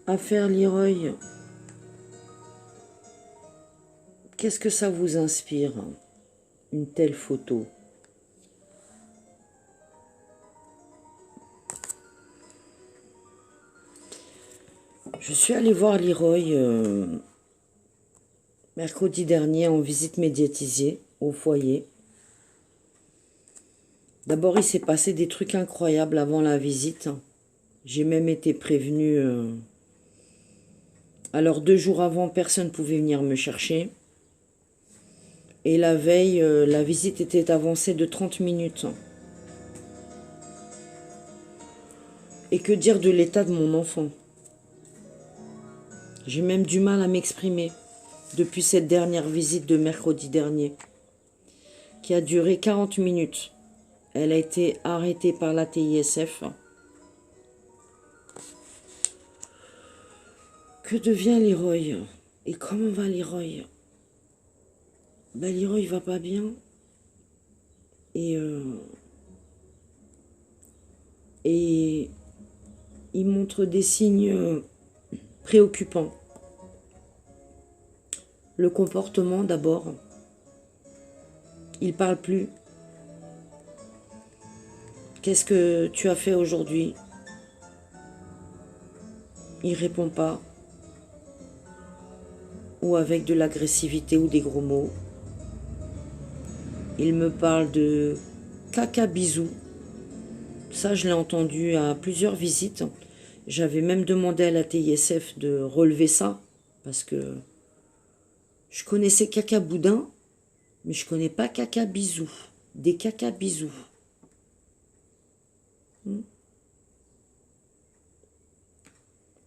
Affaire Leroy, qu'est-ce que ça vous inspire, une telle photo? Je suis allée voir Leroy mercredi dernier en visite médiatisée au foyer. D'abord, il s'est passé des trucs incroyables avant la visite. J'ai même été prévenue. Alors 2 jours avant, personne ne pouvait venir me chercher. Et la veille, la visite était avancée de 30 minutes. Et que dire de l'état de mon enfant? J'ai même du mal à m'exprimer depuis cette dernière visite de mercredi dernier, qui a duré 40 minutes. Elle a été arrêtée par la TISF. Que devient Leroy? Et comment va Leroy? Ben, Leroy va pas bien. Et il montre des signes préoccupants. Le comportement d'abord. Il parle plus. Qu'est-ce que tu as fait aujourd'hui? Il répond pas. Ou avec de l'agressivité ou des gros mots. Il me parle de caca bisous. Ça, je l'ai entendu à plusieurs visites. J'avais même demandé à la TISF de relever ça, parce que je connaissais caca boudin, mais je connais pas caca bisous. Des caca bisous.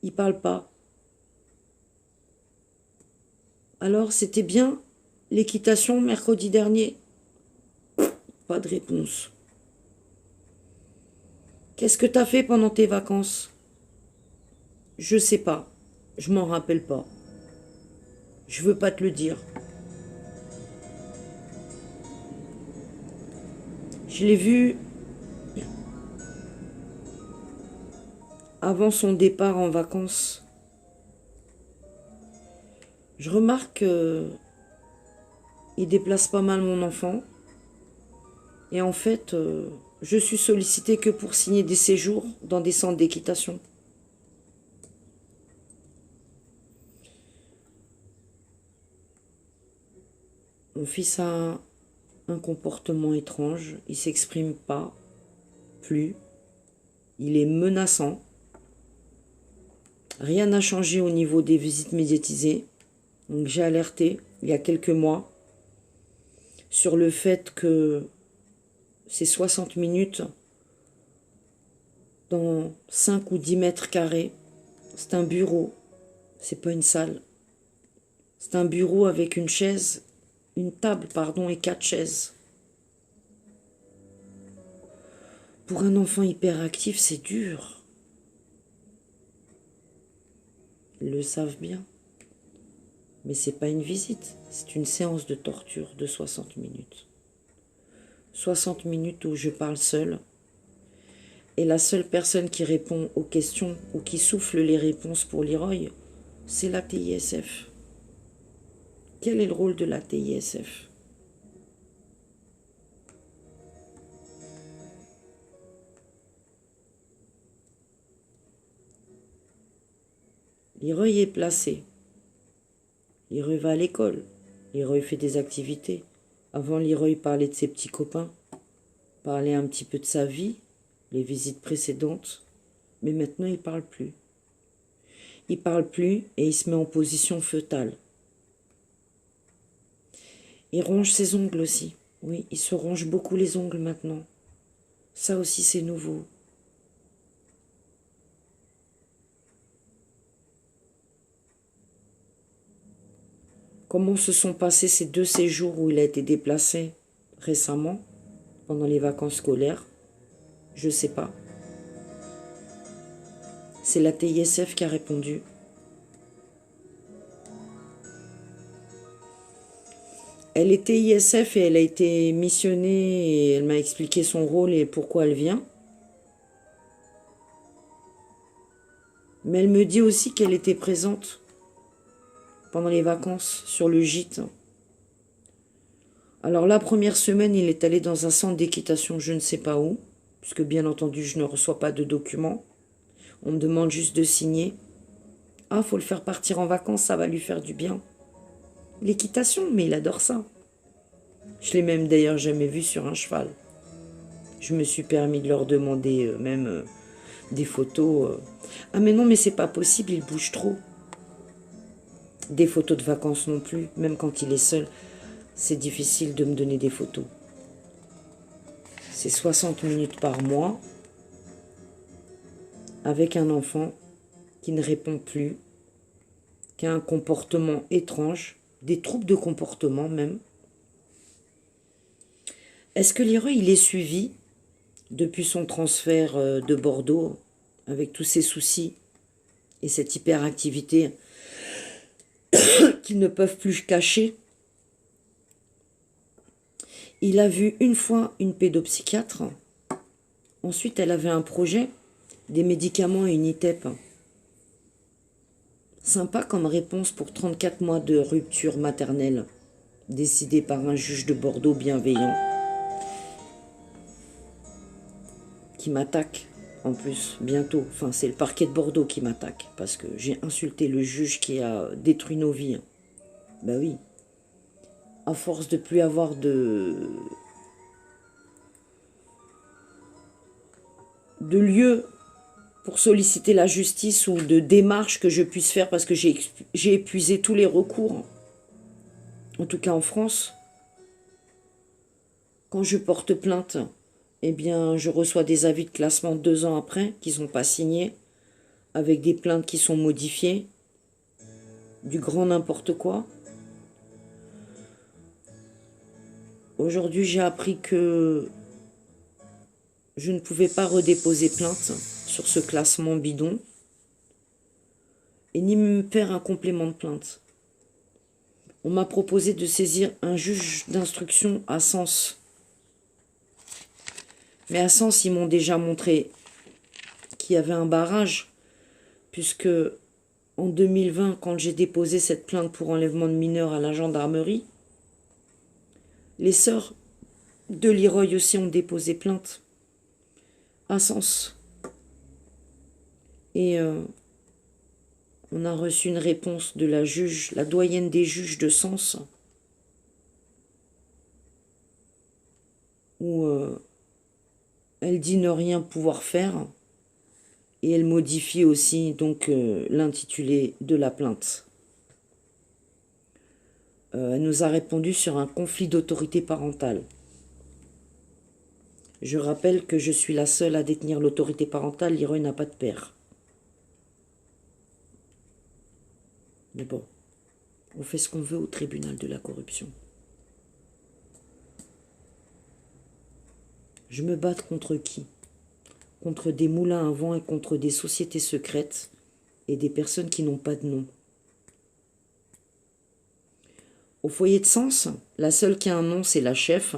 Il parle pas. Alors, c'était bien l'équitation mercredi dernier? Pas de réponse. Qu'est-ce que t'as fait pendant tes vacances? Je sais pas. Je m'en rappelle pas. Je veux pas te le dire. Je l'ai vu avant son départ en vacances. Je remarque qu'il déplace pas mal mon enfant. Et en fait, je suis sollicitée que pour signer des séjours dans des centres d'équitation. Mon fils a un comportement étrange. Il s'exprime pas plus. Il est menaçant. Rien n'a changé au niveau des visites médiatisées. Donc j'ai alerté il y a quelques mois sur le fait que ces 60 minutes dans 5 ou 10 mètres carrés, c'est un bureau, c'est pas une salle. C'est un bureau avec une chaise, une table, pardon, et 4 chaises. Pour un enfant hyperactif, c'est dur. Ils le savent bien. Mais c'est pas une visite, c'est une séance de torture de 60 minutes. 60 minutes où je parle seule. Et la seule personne qui répond aux questions ou qui souffle les réponses pour Leroy, c'est la TISF. Quel est le rôle de la TISF? Leroy est placé. Leroy va à l'école. Leroy fait des activités. Avant, Leroy parlait de ses petits copains, parlait un petit peu de sa vie, les visites précédentes, mais maintenant il parle plus. Il parle plus et il se met en position fœtale. Il ronge ses ongles aussi. Oui, il se ronge beaucoup les ongles maintenant. Ça aussi c'est nouveau. Comment se sont passés ces 2 séjours où il a été déplacé récemment, pendant les vacances scolaires? Je ne sais pas. C'est la TISF qui a répondu. Elle est TISF et elle a été missionnée et elle m'a expliqué son rôle et pourquoi elle vient. Mais elle me dit aussi qu'elle était présente pendant les vacances sur le gîte. Alors la première semaine, il est allé dans un centre d'équitation, je ne sais pas où, puisque bien entendu, je ne reçois pas de documents. On me demande juste de signer. Ah, faut le faire partir en vacances, ça va lui faire du bien. L'équitation, mais il adore ça. Je l'ai même d'ailleurs jamais vu sur un cheval. Je me suis permis de leur demander même des photos. Ah mais non, mais c'est pas possible, il bouge trop. Des photos de vacances non plus, même quand il est seul. C'est difficile de me donner des photos. C'est 60 minutes par mois avec un enfant qui ne répond plus, qui a un comportement étrange, des troubles de comportement même. Est-ce que Leroy, il est suivi depuis son transfert de Bordeaux avec tous ses soucis et cette hyperactivité qu'ils ne peuvent plus cacher? Il a vu une fois une pédopsychiatre. Ensuite, elle avait un projet, des médicaments et une ITEP. Sympa comme réponse pour 34 mois de rupture maternelle, décidée par un juge de Bordeaux bienveillant, qui m'attaque en plus bientôt. Enfin, c'est le parquet de Bordeaux qui m'attaque, parce que j'ai insulté le juge qui a détruit nos vies. Ben oui. À force de plus avoir de lieu pour solliciter la justice ou de démarches que je puisse faire parce que j'ai épuisé tous les recours, en tout cas en France. Quand je porte plainte, eh bien, je reçois des avis de classement 2 ans après qui ne sont pas signés, avec des plaintes qui sont modifiées, du grand n'importe quoi. Aujourd'hui, j'ai appris que je ne pouvais pas redéposer plainte sur ce classement bidon et ni me faire un complément de plainte. On m'a proposé de saisir un juge d'instruction à Sens. Mais à Sens, ils m'ont déjà montré qu'il y avait un barrage, puisque en 2020, quand j'ai déposé cette plainte pour enlèvement de mineurs à la gendarmerie, les sœurs de Leroy aussi ont déposé plainte à Sens. Et on a reçu une réponse de la juge, la doyenne des juges de Sens, où elle dit ne rien pouvoir faire et elle modifie aussi donc l'intitulé de la plainte. Elle nous a répondu sur un conflit d'autorité parentale. Je rappelle que je suis la seule à détenir l'autorité parentale, Leroy n'a pas de père. Mais bon, on fait ce qu'on veut au tribunal de la corruption. Je me bats contre qui? Contre des moulins à vent et contre des sociétés secrètes et des personnes qui n'ont pas de nom. Au foyer de Sens, la seule qui a un nom, c'est la chef,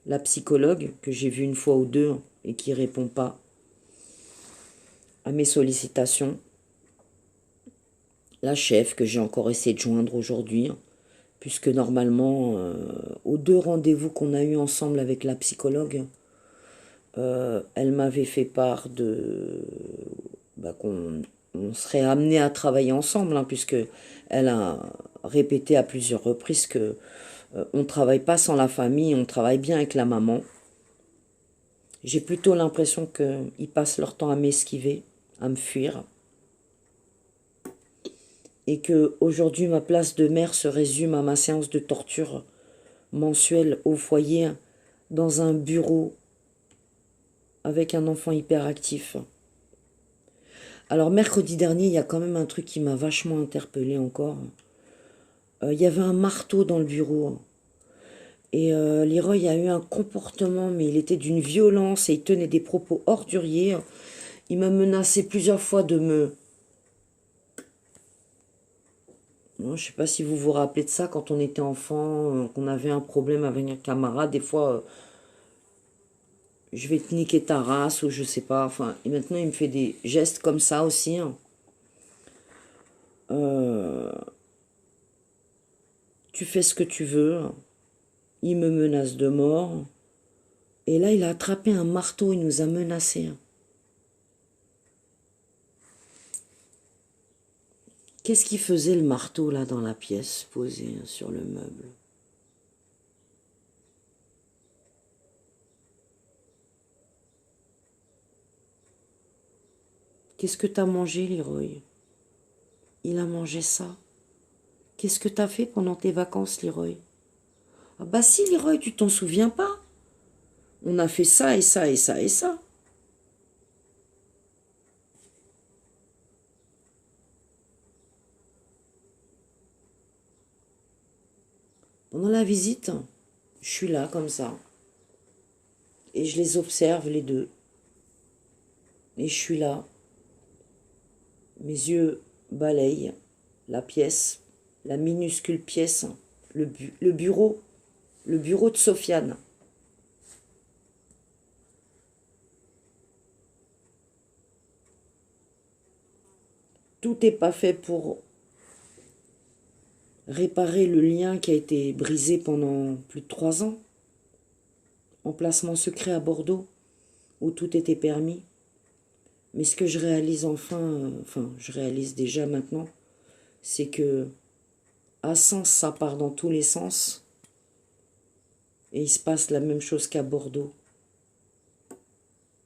la psychologue, que j'ai vue une fois ou deux et qui ne répond pas à mes sollicitations. La chef, que j'ai encore essayé de joindre aujourd'hui, puisque normalement, aux 2 rendez-vous qu'on a eus ensemble avec la psychologue, elle m'avait fait part de qu'on serait amené à travailler ensemble, puisque elle a répété à plusieurs reprises que on ne travaille pas sans la famille, on travaille bien avec la maman. J'ai plutôt l'impression qu'ils passent leur temps à m'esquiver, à me fuir. Et que aujourd'hui ma place de mère se résume à ma séance de torture mensuelle au foyer, dans un bureau avec un enfant hyperactif. Alors mercredi dernier, il y a quand même un truc qui m'a vachement interpellée encore. Il y avait un marteau dans le bureau. Et Leroy a eu un comportement, mais il était d'une violence et il tenait des propos orduriers. Il m'a menacé plusieurs fois de me... Je ne sais pas si vous vous rappelez de ça, quand on était enfant, qu'on avait un problème avec un camarade, des fois, je vais te niquer ta race ou je sais pas. Enfin, et maintenant, il me fait des gestes comme ça aussi. Hein. Tu fais ce que tu veux. Il me menace de mort. Et là, il a attrapé un marteau, il nous a menacés. Qu'est-ce qu'il faisait le marteau là dans la pièce, posé sur le meuble? Qu'est-ce que t'as mangé, Leroy? Il a mangé ça. Qu'est-ce que t'as fait pendant tes vacances, Leroy? Ah bah si, Leroy, tu t'en souviens pas? On a fait ça et ça et ça et ça. Pendant la visite, je suis là comme ça. Et je les observe, les deux. Et je suis là. Mes yeux balayent la pièce, la minuscule pièce, le bureau de Sofiane. Tout n'est pas fait pour réparer le lien qui a été brisé pendant plus de 3 ans. Emplacement secret à Bordeaux, où tout était permis. Mais ce que je réalise je réalise déjà maintenant, c'est que à Sens, ça part dans tous les sens. Et il se passe la même chose qu'à Bordeaux.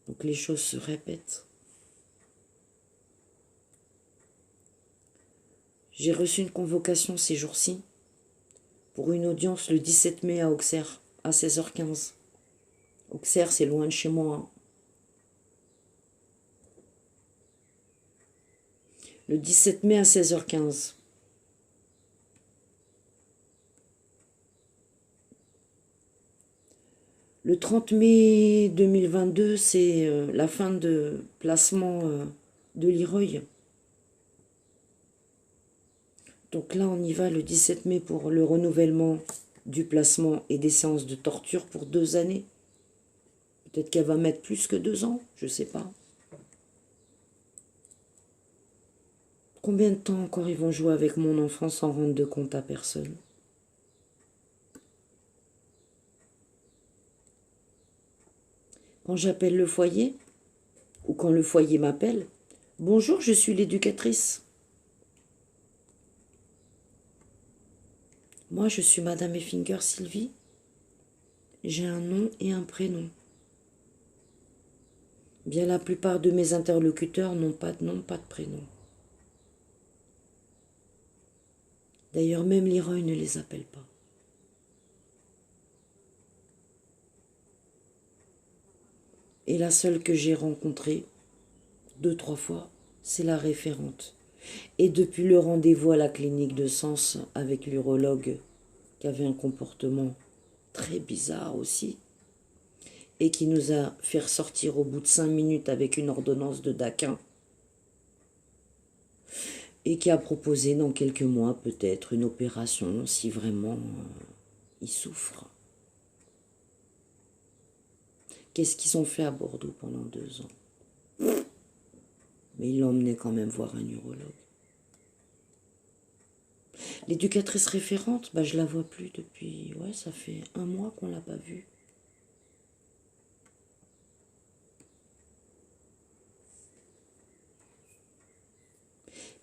Donc les choses se répètent. J'ai reçu une convocation ces jours-ci pour une audience le 17 mai à Auxerre, à 16h15. Auxerre, c'est loin de chez moi. Hein. Le 17 mai à 16h15. Le 30 mai 2022, c'est la fin de placement de Leroy. Donc là, on y va le 17 mai pour le renouvellement du placement et des séances de torture pour 2 années. Peut-être qu'elle va mettre plus que 2 ans, je ne sais pas. Combien de temps encore ils vont jouer avec mon enfant sans rendre de compte à personne? Quand j'appelle le foyer, ou quand le foyer m'appelle, « Bonjour, je suis l'éducatrice. » Moi, je suis Madame Effinger Sylvie. J'ai un nom et un prénom. Bien la plupart de mes interlocuteurs n'ont pas de nom, pas de prénom. D'ailleurs, même Leroy ne les appelle pas. Et la seule que j'ai rencontrée, 2-3 fois, c'est la référente. Et depuis le rendez-vous à la clinique de Sens avec l'urologue, qui avait un comportement très bizarre aussi, et qui nous a fait ressortir au bout de 5 minutes avec une ordonnance de Daquin, et qui a proposé dans quelques mois peut-être une opération si vraiment il souffre. Qu'est-ce qu'ils ont fait à Bordeaux pendant 2 ans? Mais ils l'ont emmené quand même voir un urologue. L'éducatrice référente, je la vois plus depuis... Ouais, ça fait 1 mois qu'on l'a pas vue.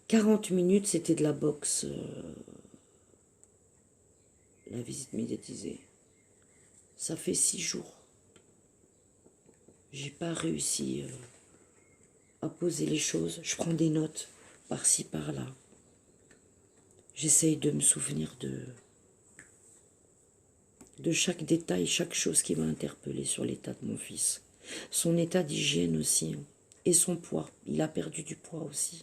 « 40 minutes, c'était de la boxe. La visite médiatisée. Ça fait 6 jours. J'ai pas réussi à poser les choses. Je prends des notes par-ci, par-là. J'essaye de me souvenir de chaque détail, chaque chose qui m'a interpellée sur l'état de mon fils. Son état d'hygiène aussi. Hein, et son poids. Il a perdu du poids aussi.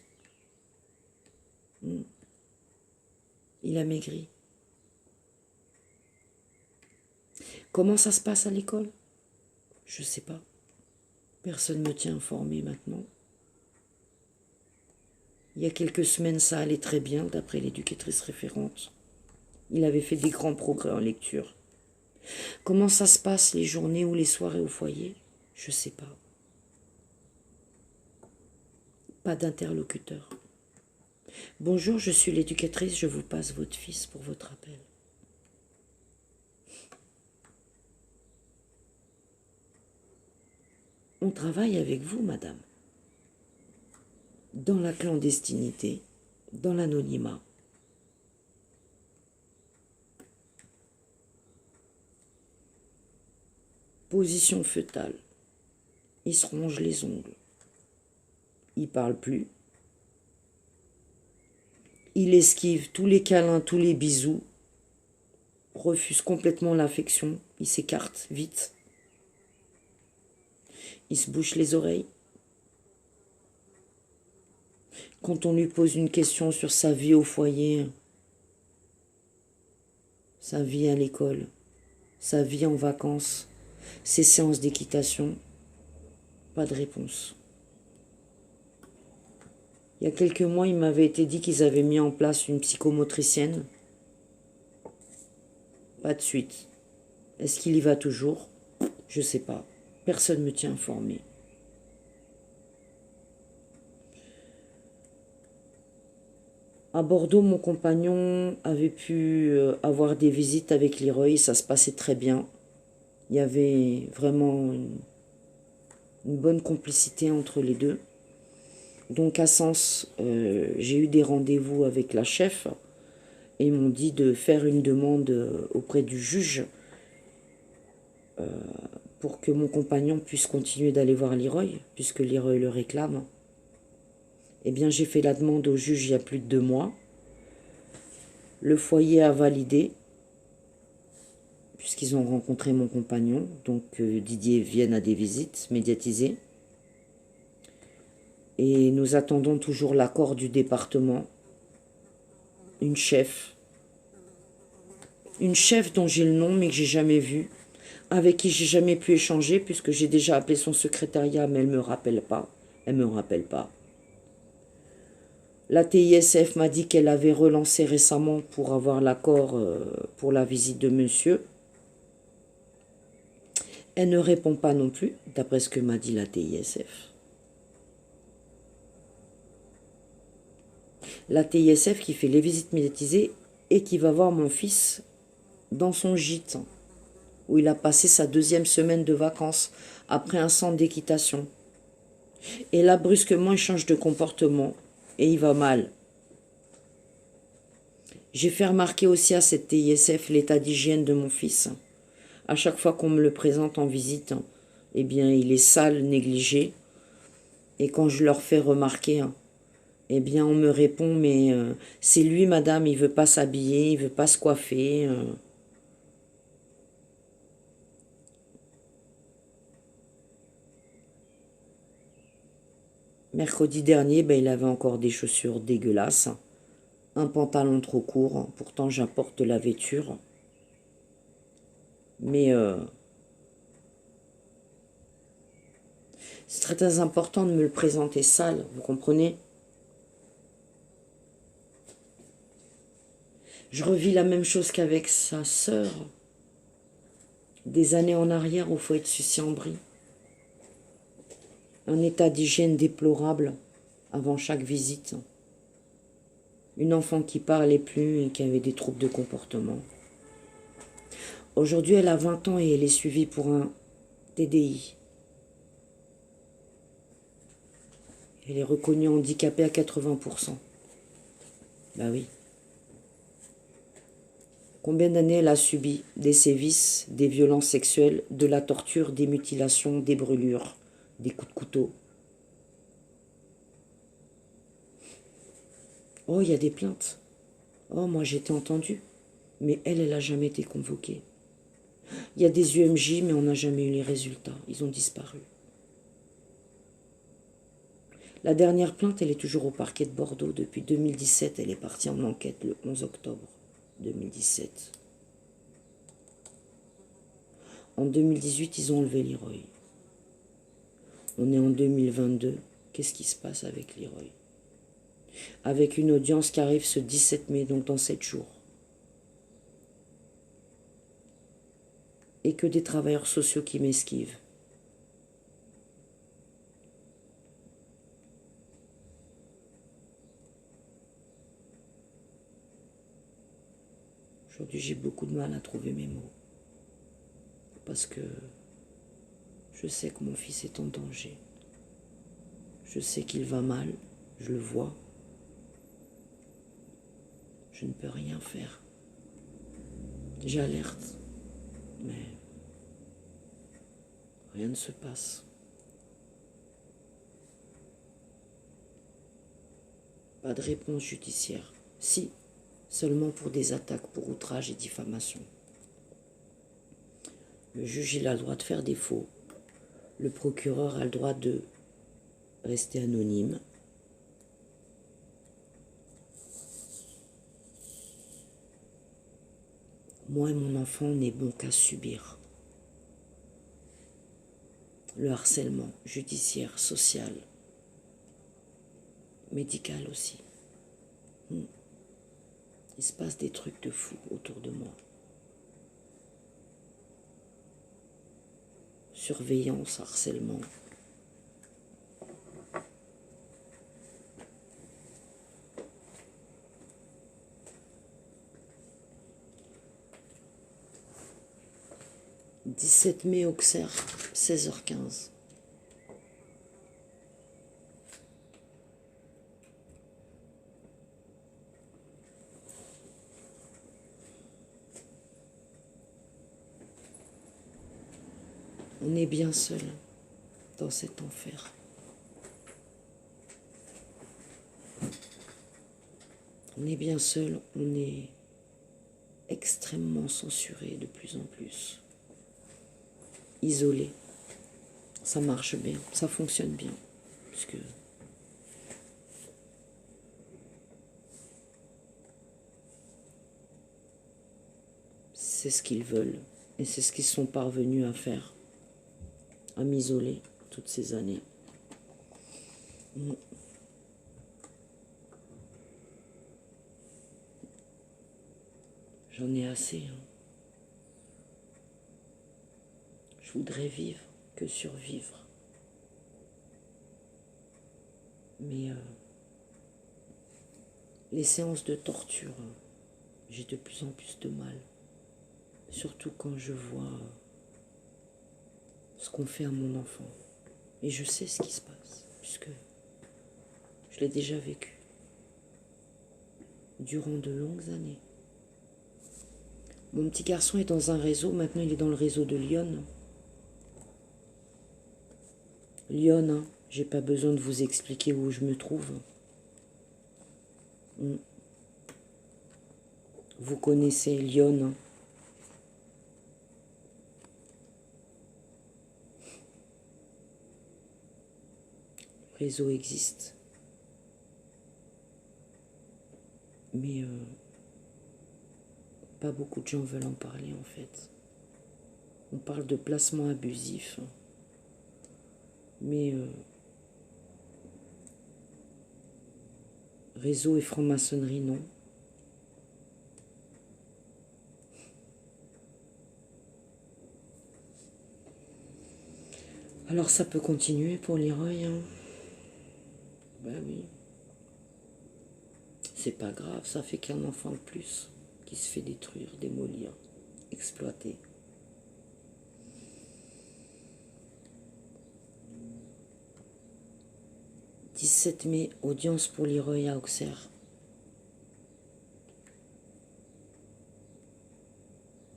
Il a maigri. Comment ça se passe à l'école? Je ne sais pas. Personne ne me tient informé maintenant. Il y a quelques semaines, ça allait très bien, d'après l'éducatrice référente. Il avait fait des grands progrès en lecture. Comment ça se passe les journées ou les soirées au foyer? Je sais pas. Pas d'interlocuteur. Bonjour, je suis l'éducatrice, je vous passe votre fils pour votre appel. On travaille avec vous, madame. Dans la clandestinité, dans l'anonymat. Position fœtale. Il se ronge les ongles. Il parle plus. Il esquive tous les câlins, tous les bisous. Refuse complètement l'affection. Il s'écarte vite. Il se bouche les oreilles. Quand on lui pose une question sur sa vie au foyer, sa vie à l'école, sa vie en vacances, ses séances d'équitation, pas de réponse. Il y a quelques mois, il m'avait été dit qu'ils avaient mis en place une psychomotricienne. Pas de suite. Est-ce qu'il y va toujours? Je ne sais pas. Personne ne me tient informé. À Bordeaux, mon compagnon avait pu avoir des visites avec Leroy. Ça se passait très bien. Il y avait vraiment une bonne complicité entre les deux. Donc à Sens, j'ai eu des rendez-vous avec la chef et ils m'ont dit de faire une demande auprès du juge pour que mon compagnon puisse continuer d'aller voir Leroy, puisque Leroy le réclame. Eh bien, j'ai fait la demande au juge il y a plus de 2 mois. Le foyer a validé, puisqu'ils ont rencontré mon compagnon. Donc Didier vienne à des visites médiatisées. Et nous attendons toujours l'accord du département. Une chef dont j'ai le nom mais que j'ai jamais vue, avec qui j'ai jamais pu échanger puisque j'ai déjà appelé son secrétariat mais elle me rappelle pas. Elle me rappelle pas. La TISF m'a dit qu'elle avait relancé récemment pour avoir l'accord pour la visite de monsieur. Elle ne répond pas non plus, d'après ce que m'a dit la TISF. La TISF qui fait les visites médiatisées et qui va voir mon fils dans son gîte, où il a passé sa 2e semaine de vacances après un centre d'équitation. Et là, brusquement, il change de comportement et il va mal. J'ai fait remarquer aussi à cette TISF l'état d'hygiène de mon fils. À chaque fois qu'on me le présente en visite, eh bien, il est sale, négligé. Et quand je leur fais remarquer, eh bien, on me répond, mais c'est lui, madame, il veut pas s'habiller, il veut pas se coiffer. Mercredi dernier, ben, il avait encore des chaussures dégueulasses, un pantalon trop court, pourtant j'apporte de la vêture. Mais c'est très, très important de me le présenter sale, vous comprenez? Je revis la même chose qu'avec sa sœur, des années en arrière au foyer de Sucy-en-Brie. Un état d'hygiène déplorable avant chaque visite. Une enfant qui parlait plus et qui avait des troubles de comportement. Aujourd'hui, elle a 20 ans et elle est suivie pour un TDI. Elle est reconnue handicapée à 80%. Bah oui. Combien d'années elle a subi des sévices, des violences sexuelles, de la torture, des mutilations, des brûlures, des coups de couteau. Oh, il y a des plaintes. Oh, moi j'ai été entendue. Mais elle n'a jamais été convoquée. Il y a des UMJ, mais on n'a jamais eu les résultats. Ils ont disparu. La dernière plainte, elle est toujours au parquet de Bordeaux. Depuis 2017, elle est partie en enquête le 11 octobre 2017. En 2018, ils ont enlevé Leroy. On est en 2022. Qu'est-ce qui se passe avec Leroy? Avec une audience qui arrive ce 17 mai, donc dans 7 jours. Et que des travailleurs sociaux qui m'esquivent. Aujourd'hui, j'ai beaucoup de mal à trouver mes mots. Parce que je sais que mon fils est en danger. Je sais qu'il va mal, je le vois. Je ne peux rien faire. J'alerte, mais rien ne se passe. Pas de réponse judiciaire. Si, seulement pour des attaques pour outrage et diffamation. Le juge, il a le droit de faire défaut. Le procureur a le droit de rester anonyme. Moi et mon enfant, on n'est bon qu'à subir. Le harcèlement judiciaire, social, médical aussi. Il se passe des trucs de fou autour de moi. Surveillance, harcèlement. « 17 mai, Auxerre, 16h15. On est bien seul dans cet enfer. On est bien seul, on est extrêmement censuré de plus en plus. Isolé. Ça marche bien, ça fonctionne bien. Puisque c'est ce qu'ils veulent et c'est ce qu'ils sont parvenus à faire. À m'isoler toutes ces années. J'en ai assez. Je voudrais vivre que survivre. Mais les séances de torture, j'ai de plus en plus de mal. Surtout quand je vois ce qu'on fait à mon enfant. Et je sais ce qui se passe, puisque je l'ai déjà vécu durant de longues années. Mon petit garçon est dans un réseau, maintenant il est dans le réseau de Lyon. Lyon, hein, j'ai pas besoin de vous expliquer où je me trouve. Vous connaissez Lyon. Hein. Le réseau existe. Mais pas beaucoup de gens veulent en parler en fait. On parle de placement abusif. Mais réseau et franc-maçonnerie, non. Alors ça peut continuer pour Leroy. Hein. Ben oui. C'est pas grave, ça fait qu'un enfant de plus qui se fait détruire, démolir, exploiter. « 17 mai, audience pour Leroy à Auxerre. »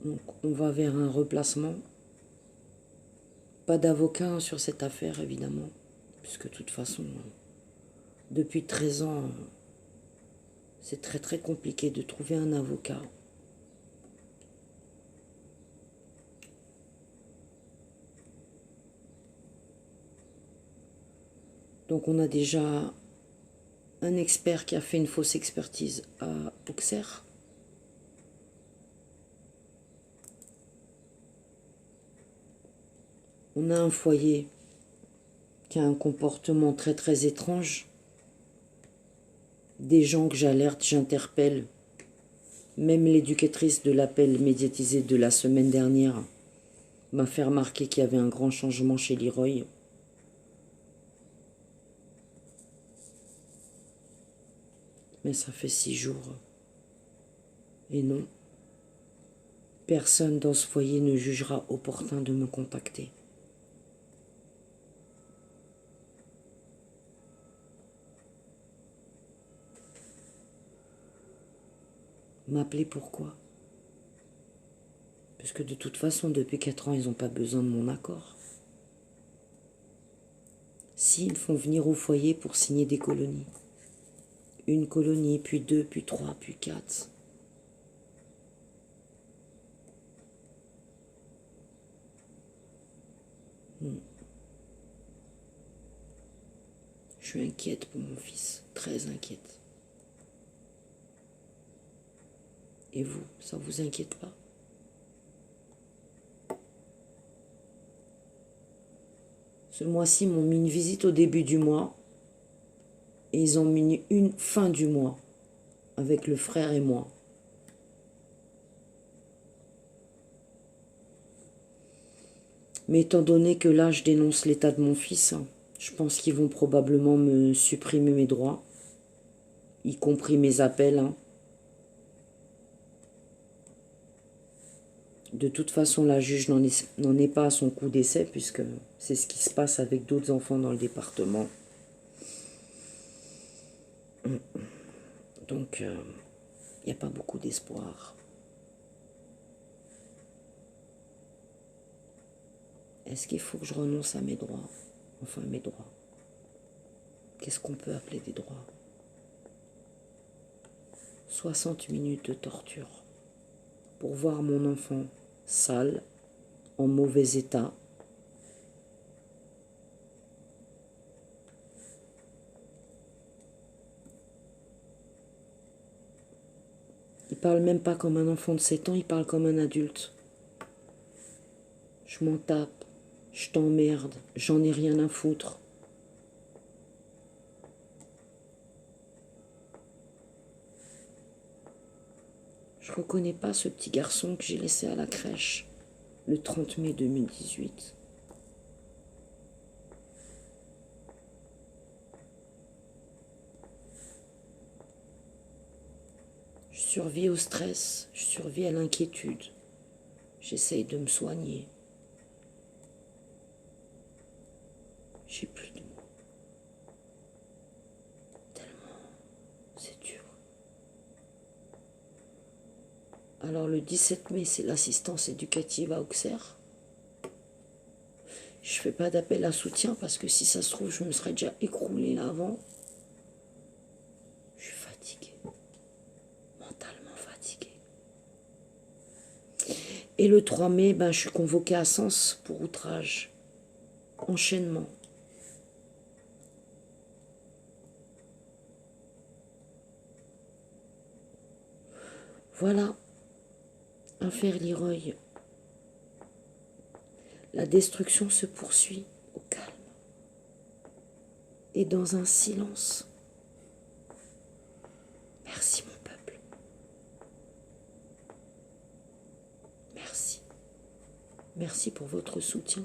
Donc on va vers un replacement. Pas d'avocat sur cette affaire, évidemment, puisque de toute façon, depuis 13 ans, c'est très très compliqué de trouver un avocat. Donc on a déjà un expert qui a fait une fausse expertise à Auxerre. On a un foyer qui a un comportement très très étrange. Des gens que j'alerte, j'interpelle. Même l'éducatrice de l'appel médiatisé de la semaine dernière m'a fait remarquer qu'il y avait un grand changement chez Leroy. Mais ça fait 6 jours. Et non, Personne dans ce foyer ne jugera opportun de me contacter. M'appeler pourquoi? Parce que de toute façon, depuis 4 ans, ils n'ont pas besoin de mon accord. S'ils me font venir au foyer pour signer des colonies. Une colonie, puis 2, puis 3, puis 4. Je suis inquiète pour mon fils, très inquiète. Et vous, ça vous inquiète pas? Ce mois-ci, ils m'ont mis une visite au début du mois et ils ont mis une fin du mois avec le frère et moi. Mais étant donné que là, je dénonce l'état de mon fils, je pense qu'ils vont probablement me supprimer mes droits, y compris mes appels. De toute façon, la juge n'en est pas à son coup d'essai, puisque c'est ce qui se passe avec d'autres enfants dans le département. Donc, il n'y a pas beaucoup d'espoir. Est-ce qu'il faut que je renonce à mes droits? Enfin, mes droits. Qu'est-ce qu'on peut appeler des droits? 60 minutes de torture pour voir mon enfant sale, en mauvais état. Il parle même pas comme un enfant de 7 ans, il parle comme un adulte. Je m'en tape, je t'emmerde, j'en ai rien à foutre. Je reconnais pas ce petit garçon que j'ai laissé à la crèche le 30 mai 2018. Je survis au stress, je survis à l'inquiétude. J'essaye de me soigner. J'ai plus de mots. Tellement, c'est dur. Alors le 17 mai, c'est l'assistance éducative à Auxerre. Je fais pas d'appel à soutien parce que si ça se trouve, je me serais déjà écroulée là avant. Je suis fatiguée. Mentalement fatiguée. Et le 3 mai, je suis convoquée à Sens pour outrage. Enchaînement. Voilà. Affaire Leroy. La destruction se poursuit au calme et dans un silence. Merci mon peuple. Merci. Merci pour votre soutien.